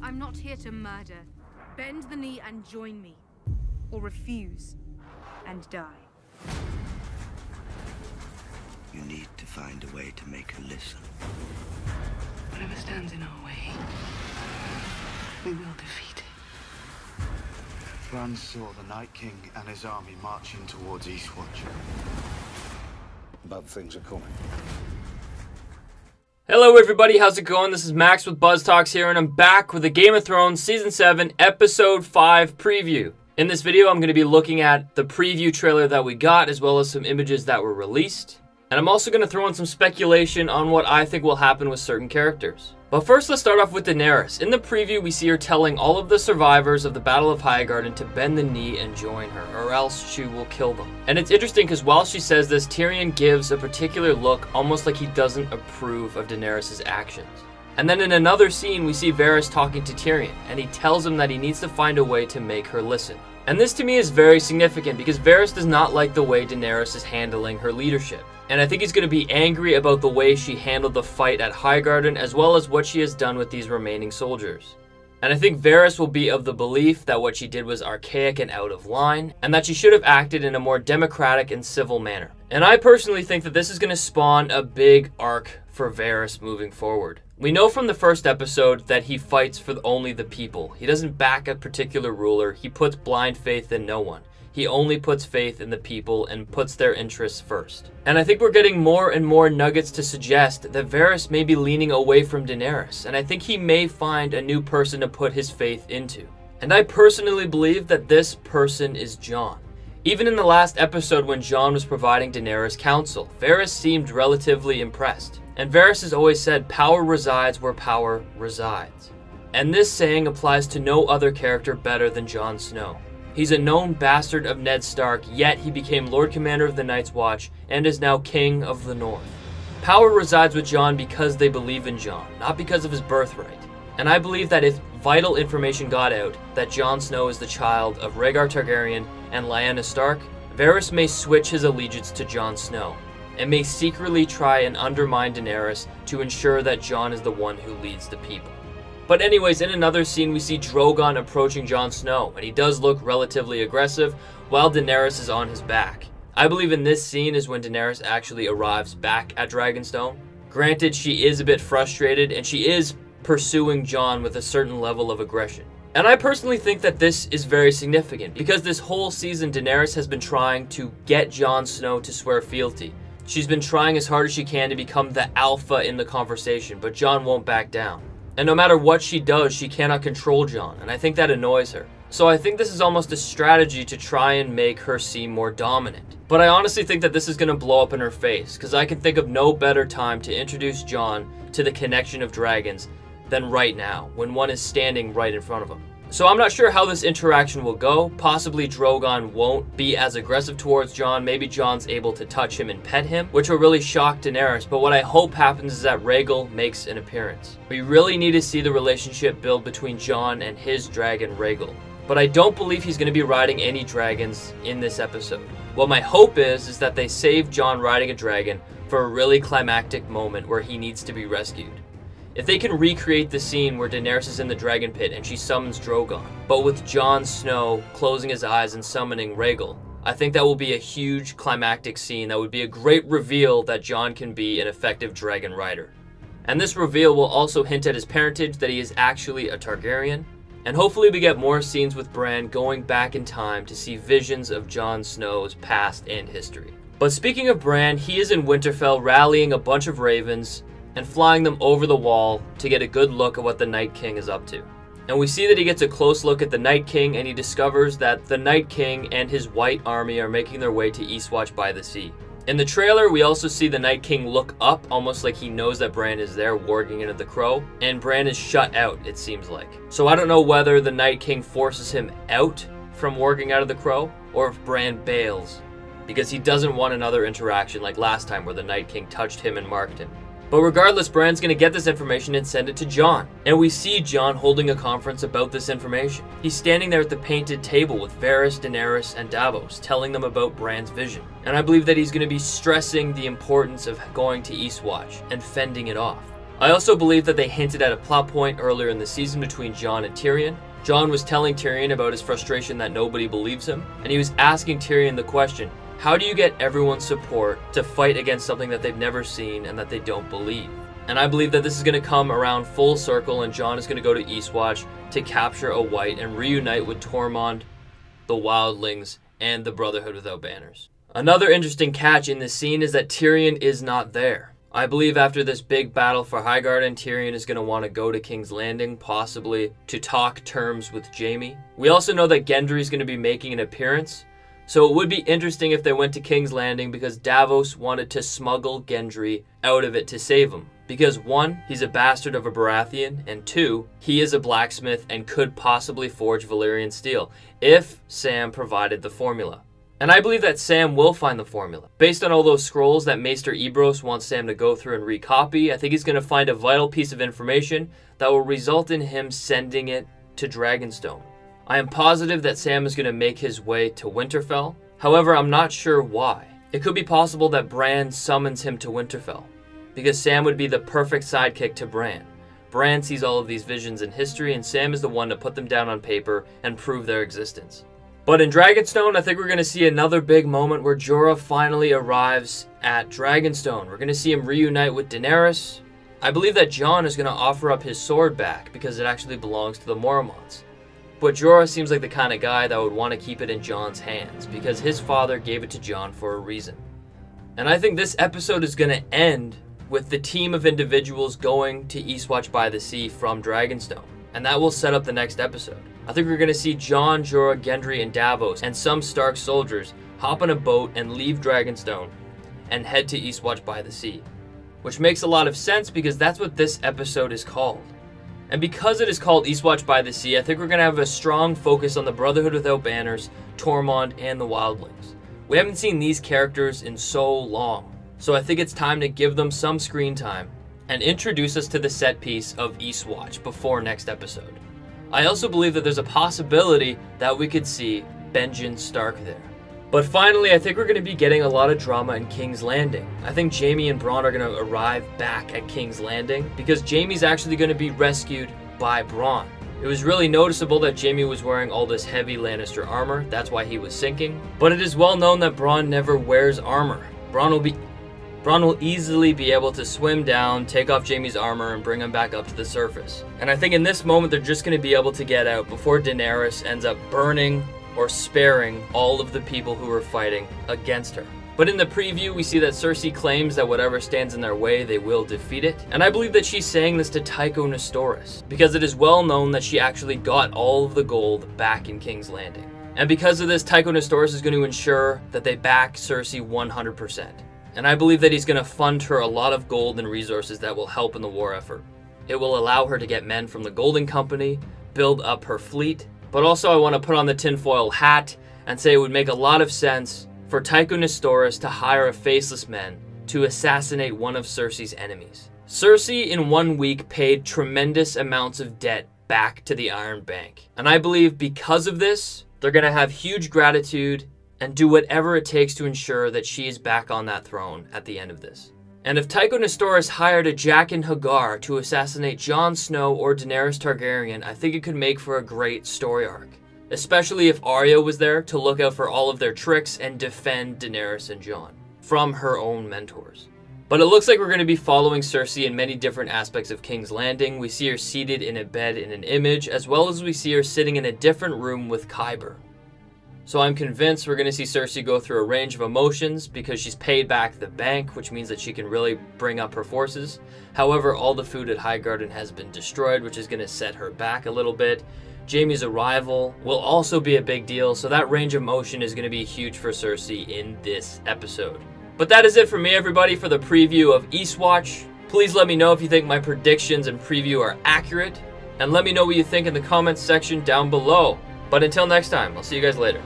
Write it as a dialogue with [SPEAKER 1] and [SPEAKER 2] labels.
[SPEAKER 1] I'm not here to murder. Bend the knee and join me. Or refuse and die.
[SPEAKER 2] You need to find a way to make her listen.
[SPEAKER 3] Whatever stands in our way, we will defeat it.
[SPEAKER 4] Bran saw the Night King and his army marching towards Eastwatch. Bad things are coming.
[SPEAKER 5] Hello everybody, how's it going? This is Max with BuzzTox here, and I'm back with a Game of Thrones Season 7 Episode 5 preview. In this video, I'm going to be looking at the preview trailer that we got, as well as some images that were released. And I'm also going to throw in some speculation on what I think will happen with certain characters. But first, let's start off with Daenerys. In the preview, we see her telling all of the survivors of the Battle of Highgarden to bend the knee and join her, or else she will kill them. And it's interesting because while she says this, Tyrion gives a particular look, almost like he doesn't approve of Daenerys' actions. And then in another scene, we see Varys talking to Tyrion, and he tells him that he needs to find a way to make her listen. And this to me is very significant because Varys does not like the way Daenerys is handling her leadership. And I think he's going to be angry about the way she handled the fight at Highgarden, as well as what she has done with these remaining soldiers. And I think Varys will be of the belief that what she did was archaic and out of line, and that she should have acted in a more democratic and civil manner. And I personally think that this is going to spawn a big arc for Varys moving forward. We know from the first episode that he fights for only the people. He doesn't back a particular ruler. He puts blind faith in no one. He only puts faith in the people and puts their interests first. And I think we're getting more and more nuggets to suggest that Varys may be leaning away from Daenerys, and I think he may find a new person to put his faith into. And I personally believe that this person is Jon. Even in the last episode when Jon was providing Daenerys counsel, Varys seemed relatively impressed. And Varys has always said, power resides where power resides. And this saying applies to no other character better than Jon Snow. He's a known bastard of Ned Stark, yet he became Lord Commander of the Night's Watch and is now King of the North. Power resides with Jon because they believe in Jon, not because of his birthright. And I believe that if vital information got out that Jon Snow is the child of Rhaegar Targaryen and Lyanna Stark, Varys may switch his allegiance to Jon Snow, and may secretly try and undermine Daenerys to ensure that Jon is the one who leads the people. But anyways, in another scene, we see Drogon approaching Jon Snow, and he does look relatively aggressive, while Daenerys is on his back. I believe in this scene is when Daenerys actually arrives back at Dragonstone. Granted, she is a bit frustrated, and she is pursuing Jon with a certain level of aggression. And I personally think that this is very significant, because this whole season, Daenerys has been trying to get Jon Snow to swear fealty. She's been trying as hard as she can to become the alpha in the conversation, but Jon won't back down. And no matter what she does, she cannot control Jon, and I think that annoys her. So I think this is almost a strategy to try and make her seem more dominant. But I honestly think that this is going to blow up in her face, because I can think of no better time to introduce Jon to the connection of dragons than right now, when one is standing right in front of him. So I'm not sure how this interaction will go. Possibly Drogon won't be as aggressive towards Jon. Maybe Jon's able to touch him and pet him, which will really shock Daenerys. But what I hope happens is that Rhaegal makes an appearance. We really need to see the relationship build between Jon and his dragon Rhaegal. But I don't believe he's going to be riding any dragons in this episode. What my hope is that they save Jon riding a dragon for a really climactic moment where he needs to be rescued. If they can recreate the scene where Daenerys is in the dragon pit and she summons Drogon, but with Jon Snow closing his eyes and summoning Rhaegal, I think that will be a huge climactic scene that would be a great reveal that Jon can be an effective dragon rider. And this reveal will also hint at his parentage, that he is actually a Targaryen. And hopefully we get more scenes with Bran going back in time to see visions of Jon Snow's past and history. But speaking of Bran, he is in Winterfell rallying a bunch of ravens and flying them over the wall to get a good look at what the Night King is up to. And we see that he gets a close look at the Night King, and he discovers that the Night King and his white army are making their way to Eastwatch by the Sea. In the trailer, we also see the Night King look up, almost like he knows that Bran is there, warging into the Crow, and Bran is shut out, it seems like. So I don't know whether the Night King forces him out from warging out of the Crow, or if Bran bails, because he doesn't want another interaction like last time where the Night King touched him and marked him. But regardless, Bran's going to get this information and send it to Jon. And we see Jon holding a conference about this information. He's standing there at the painted table with Varys, Daenerys, and Davos, telling them about Bran's vision. And I believe that he's going to be stressing the importance of going to Eastwatch and fending it off. I also believe that they hinted at a plot point earlier in the season between Jon and Tyrion. Jon was telling Tyrion about his frustration that nobody believes him, and he was asking Tyrion the question, how do you get everyone's support to fight against something that they've never seen and that they don't believe? And I believe that this is going to come around full circle, and Jon is going to go to Eastwatch to capture a White and reunite with Tormund, the Wildlings, and the Brotherhood Without Banners. Another interesting catch in this scene is that Tyrion is not there. I believe after this big battle for Highgarden, Tyrion is going to want to go to King's Landing, possibly to talk terms with Jaime. We also know that Gendry is going to be making an appearance, so it would be interesting if they went to King's Landing because Davos wanted to smuggle Gendry out of it to save him. Because 1, he's a bastard of a Baratheon, and 2, he is a blacksmith and could possibly forge Valyrian steel, if Sam provided the formula. And I believe that Sam will find the formula. Based on all those scrolls that Maester Ebrose wants Sam to go through and recopy, I think he's going to find a vital piece of information that will result in him sending it to Dragonstone. I am positive that Sam is going to make his way to Winterfell. However, I'm not sure why. It could be possible that Bran summons him to Winterfell, because Sam would be the perfect sidekick to Bran. Bran sees all of these visions in history, and Sam is the one to put them down on paper and prove their existence. But in Dragonstone, I think we're going to see another big moment where Jorah finally arrives at Dragonstone. We're going to see him reunite with Daenerys. I believe that Jon is going to offer up his sword back because it actually belongs to the Mormonts. But Jorah seems like the kind of guy that would want to keep it in Jon's hands because his father gave it to Jon for a reason. And I think this episode is going to end with the team of individuals going to Eastwatch by the Sea from Dragonstone. And that will set up the next episode. I think we're going to see Jon, Jorah, Gendry, and Davos, and some Stark soldiers hop on a boat and leave Dragonstone and head to Eastwatch by the Sea. Which makes a lot of sense because that's what this episode is called. And because it is called Eastwatch by the Sea, I think we're going to have a strong focus on the Brotherhood Without Banners, Tormund, and the Wildlings. We haven't seen these characters in so long, so I think it's time to give them some screen time and introduce us to the set piece of Eastwatch before next episode. I also believe that there's a possibility that we could see Benjen Stark there. But finally, I think we're going to be getting a lot of drama in King's Landing. I think Jaime and Bronn are going to arrive back at King's Landing because Jaime's actually going to be rescued by Bronn. It was really noticeable that Jaime was wearing all this heavy Lannister armor. That's why he was sinking. But it is well known that Bronn never wears armor. Bronn will easily be able to swim down, take off Jaime's armor, and bring him back up to the surface. And I think in this moment, they're just going to be able to get out before Daenerys ends up burning or sparing all of the people who were fighting against her. But in the preview, we see that Cersei claims that whatever stands in their way, they will defeat it. And I believe that she's saying this to Tycho Nestoris, because it is well known that she actually got all of the gold back in King's Landing. And because of this, Tycho Nestoris is going to ensure that they back Cersei 100%. And I believe that he's going to fund her a lot of gold and resources that will help in the war effort. It will allow her to get men from the Golden Company, build up her fleet, but also I want to put on the tinfoil hat and say it would make a lot of sense for Tycho Nestoris to hire a faceless man to assassinate one of Cersei's enemies. Cersei in 1 week paid tremendous amounts of debt back to the Iron Bank. And I believe because of this, they're going to have huge gratitude and do whatever it takes to ensure that she is back on that throne at the end of this. And if Tycho Nestoris hired a Jaqen H'ghar to assassinate Jon Snow or Daenerys Targaryen, I think it could make for a great story arc. Especially if Arya was there to look out for all of their tricks and defend Daenerys and Jon from her own mentors. But it looks like we're going to be following Cersei in many different aspects of King's Landing. We see her seated in a bed in an image, as well as we see her sitting in a different room with Qyburn. So I'm convinced we're going to see Cersei go through a range of emotions because she's paid back the bank, which means that she can really bring up her forces. However, all the food at Highgarden has been destroyed, which is going to set her back a little bit. Jaime's arrival will also be a big deal, so that range of emotion is going to be huge for Cersei in this episode. But that is it for me, everybody, for the preview of Eastwatch. Please let me know if you think my predictions and preview are accurate, and let me know what you think in the comments section down below. But until next time, I'll see you guys later.